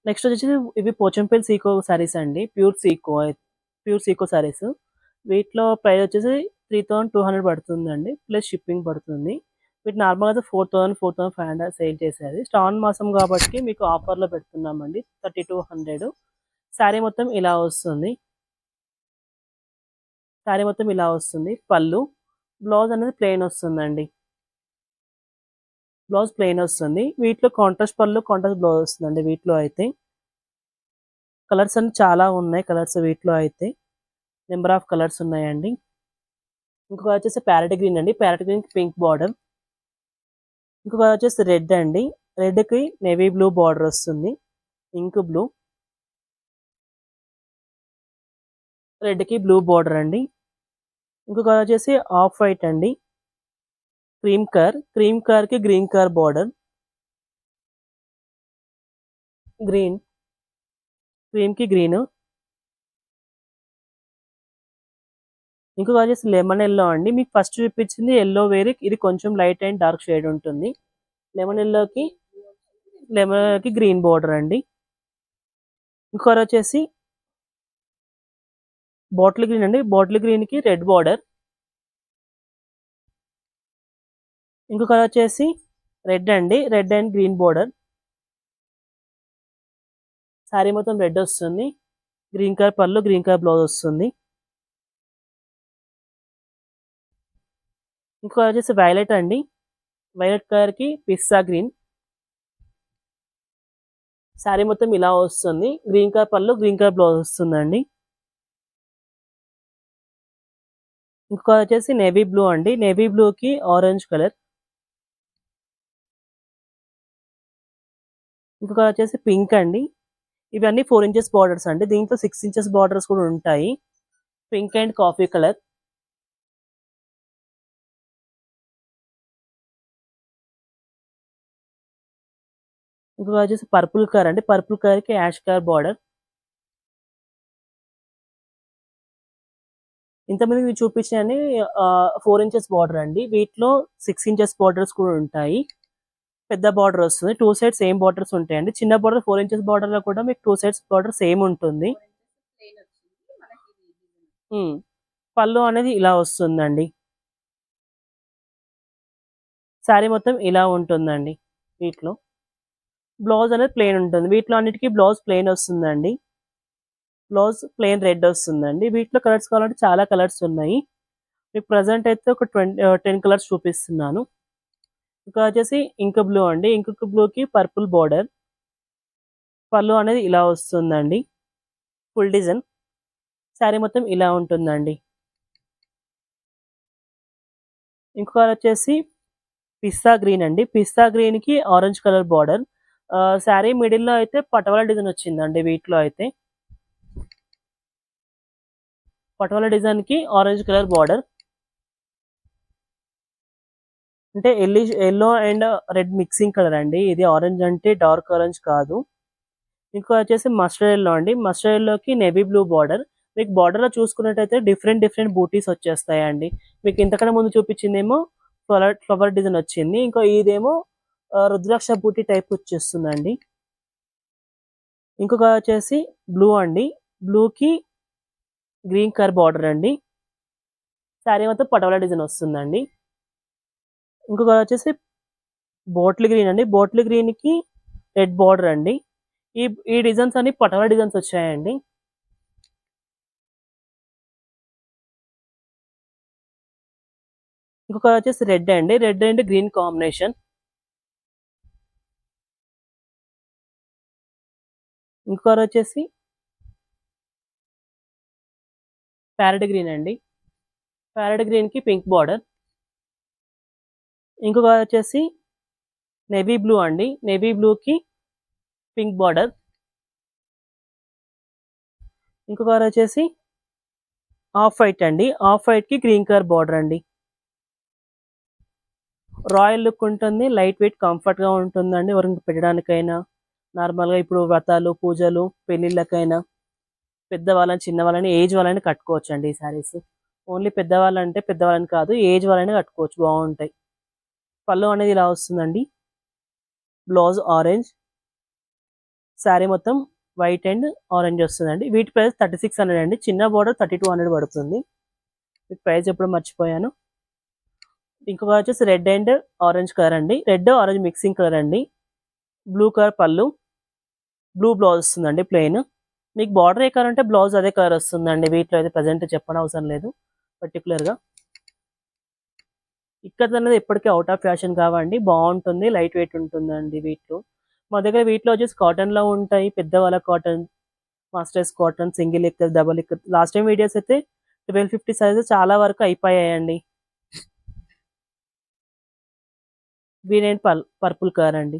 Next వచ్చేసి ఇవి పోచంపల్లి సీకో సారీస్ అండి. ప్యూర్ సీకో సారీస్. వీటిలో ప్రైస్ వచ్చేసి 3200 పడుతుందండి. ప్లస్ షిప్పింగ్ పడుతుంది. వీటి నార్మల్‌గా అయితే 4000, 4500 సేల్ చేసేది. శ్రావణ మాసం కాబట్టి మీకు ఆఫర్‌లో పెడుతున్నామండి. 3200. శారీ మొత్తం ఇలా వస్తుంది. శారీ మొత్తం ఇలా వస్తుంది. పళ్ళు, బ్లౌజ్ అనేది ప్లెయిన్ వస్తుందండి. బ్లౌజ్ ప్లెయిన్ వస్తుంది. వీటిలో కాంట్రాస్ట్ పళ్ళు, కాంట్రాస్ట్ బ్లౌజ్ వస్తుందండి వీటిలో అయితే. కలర్స్ అన్ని చాలా ఉన్నాయి కలర్స్ వీటిలో అయితే. నెంబర్ ఆఫ్ కలర్స్ ఉన్నాయండి. ఇంకొక వచ్చేసి ప్యారెట్ గ్రీన్ అండి. Parrot green pink border. ఇంకొక వచ్చేసి రెడ్ అండి. రెడ్‌కి నేవీ బ్లూ బార్డర్ వస్తుంది. Ink blue. రెడ్‌కి బ్లూ బార్డర్ అండి. ఇంకొక వచ్చేసి ఆఫ్ వైట్ అండి. క్రీమ్ కర్‌కి గ్రీన్ కలర్ బార్డర్. గ్రీన్. క్రీమ్‌కి గ్రీన్. ఇంకొక వచ్చేసి లెమన్ యెల్లో అండి. మీకు ఫస్ట్ చూపించింది యెల్లో వేరే, ఇది కొంచెం లైట్ అండ్ డార్క్ షేడ్ ఉంటుంది. లెమన్‌కి గ్రీన్ బార్డర్ అండి. ఇంకొకటి వచ్చేసి బాటిల్ గ్రీన్ అండి. బాటిల్ గ్రీన్‌కి రెడ్ బార్డర్. ఇంకొకటి వచ్చేసి రెడ్ అండి. Red and green border. Sari మొత్తం రెడ్ వస్తుంది. గ్రీన్ కలర్ పళ్ళు, గ్రీన్ కలర్ బ్లౌజ్ వస్తుంది. ఇంకొకటి వచ్చేసి వైలెట్ అండి. వైలెట్ కలర్‌కి పిస్తా గ్రీన్. శారీ మొత్తం ఇలా వస్తుంది. గ్రీన్ కలర్ పళ్ళు, గ్రీన్ కలర్ బ్లౌజ్ వస్తుందండి. ఇంకొకటి వచ్చేసి నేవీ బ్లూ అండి. నేవీ బ్లూకి ఆరెంజ్ కలర్. ఇంకొకటి వచ్చేసి పింక్ అండి. ఇవన్నీ 4 ఇంచెస్ బార్డర్స్ అండి. దీంట్లో 6 ఇంచెస్ బార్డర్స్ కూడా ఉంటాయి. Pink and coffee colour. ఇంకొకటి వచ్చేసి పర్పుల్ కలర్ అండి. పర్పుల్ కలర్‌కి యాష్ కలర్ బార్డర్. ఇంతకుముందు మీకు చూపించినవన్నీ 4 ఇంచెస్ బార్డర్ అండి. వీటిలో 6 ఇంచెస్ బార్డర్స్ కూడా ఉంటాయి. పెద్ద బార్డర్ వస్తుంది. 2 సైడ్స్ సేమ్ బార్డర్స్ ఉంటాయండి. చిన్న బార్డర్ 4 ఇంచెస్ బార్డర్‌లో కూడా మీకు 2 సైడ్స్ బార్డర్ సేమ్ ఉంటుంది. హ్మ్. పళ్ళు అనేది ఇలా వస్తుందండి. శారీ మొత్తం ఇలా ఉంటుందండి వీటిలో. బ్లౌజ్ అనేది ప్లెయిన్ ఉంటుంది. వీటిలో అన్నిటికి బ్లౌజ్ ప్లెయిన్ వస్తుందండి. బ్లౌజ్ ప్లెయిన్ రెడ్ వస్తుందండి. వీటిలో కలర్స్ కావాలంటే చాలా కలర్స్ ఉన్నాయి. మీకు ప్రెజెంట్ అయితే ఒక 10 కలర్స్ చూపిస్తున్నాను. ఇంకా వచ్చేసి ఇంక్ బ్లూ అండి. ఇంక్ బ్లూకి పర్పుల్ బార్డర్. పళ్ళు అనేది ఇలా వస్తుందండి. Full design. శారీ మొత్తం ఇలా ఉంటుందండి. ఇంకొకటి వచ్చేసి పిస్తా గ్రీన్ అండి. పిస్తా గ్రీన్‌కి ఆరెంజ్ కలర్ బార్డర్. శారీ మిడిల్‌లో అయితే పటోలా డిజైన్ వచ్చిందండి వీటిలో అయితే. పటోలా డిజైన్‌కి ఆరెంజ్ కలర్ బార్డర్. అంటే yellow and red mixing colour అండి. ఇది ఆరెంజ్ అంటే డార్క్ ఆరెంజ్ కాదు. ఇంకొకటి వచ్చేసి మస్టర్డ్ యెల్లో అండి. మస్టర్డ్ యెల్లోకి నేవీ బ్లూ బార్డర్. మీకు బార్డర్‌లో చూసుకున్నట్టయితే డిఫరెంట్ బూటీస్ వచ్చేస్తాయండి. మీకు ఇంతకన్నా ముందు చూపించిందేమో ఫ్లవర్ డిజైన్ వచ్చింది. ఇదేమో రుద్రాక్ష బూటీ టైప్ వచ్చేస్తుందండి. ఇంకొక వచ్చేసి బ్లూ అండి. బ్లూకి గ్రీన్ కలర్ బార్డర్ అండి. శారీ మొత్తం పటోలా డిజైన్ వస్తుందండి. ఇంకొకటి వచ్చేసి బాటిల్ గ్రీన్ అండి. బాటిల్ గ్రీన్‌కి రెడ్ బార్డర్ అండి. ఈ ఈ డిజైన్స్ అన్ని పటోలా డిజైన్స్ వచ్చాయండి. ఇంకొకటి వచ్చేసి రెడ్ అండి. Red and green combination. ఇంకొకటి వచ్చేసి ప్యారెట్ గ్రీన్ అండి. ప్యారెట్ గ్రీన్‌కి పింక్ బార్డర్. ఇంకొకటి వచ్చేసి నేవీ బ్లూ అండి. నేవీ బ్లూకి పింక్ బార్డర్. ఇంకొకటి వచ్చేసి ఆఫ్ వైట్ అండి. ఆఫ్ వైట్‌కి గ్రీన్ కలర్ బార్డర్ అండి. రాయల్ లుక్ ఉంటుంది. లైట్ వెయిట్ కంఫర్ట్‌గా ఉంటుందండి. ఎవరికి పెట్టడానికైనా, నార్మల్‌గా ఇప్పుడు వ్రతాలు, పూజలు, పెళ్ళిళ్ళకైనా, పెద్దవాళ్ళని, చిన్నవాళ్ళని, ఏజ్ వాళ్ళని కట్టుకోవచ్చండి ఈ శారీస్. ఓన్లీ పెద్దవాళ్ళంటే పెద్దవాళ్ళని కాదు, ఏజ్ వాళ్ళని కట్టుకోవచ్చు, బాగుంటాయి. పళ్ళు అనేది ఇలా వస్తుందండి. Blouse orange. శారీ మొత్తం వైట్ అండ్ ఆరెంజ్ వస్తుందండి. వీటి ప్రైస్ 3600 అండి. చిన్న బార్డర్ 3200 పడుతుంది. వీటి ప్రైస్ ఎప్పుడు మర్చిపోయాను. ఇంకొక వచ్చేసి రెడ్ అండ్ ఆరెంజ్ కలర్ అండి. రెడ్ ఆరెంజ్ మిక్సింగ్ కలర్ అండి. బ్లూ కలర్ పళ్ళు, బ్లూ బ్లౌజ్ వస్తుందండి ప్లెయిన్. మీకు బార్డర్ ఏ కలర్ అంటే బ్లౌజ్ అదే కలర్ వస్తుందండి. వీటిలో అయితే ప్రజెంట్ చెప్పని అవసరం లేదు పర్టికులర్గా. ఇక్కడ అనేది ఎప్పటికీ అవుట్ ఆఫ్ ఫ్యాషన్ కావండి. బాగుంటుంది, లైట్ వెయిట్ ఉంటుందండి వీటిలో. మా దగ్గర వీటిలో వచ్చేసి కాటన్లో ఉంటాయి, పెద్దవాళ్ళ cotton, masters cotton, single acre, double acre. Last time videos అయితే 1250 సైజ్ చాలా వరకు అయిపోయాయండి. గ్రీన్ అండ్ పర్పుల్ కలర్ అండి.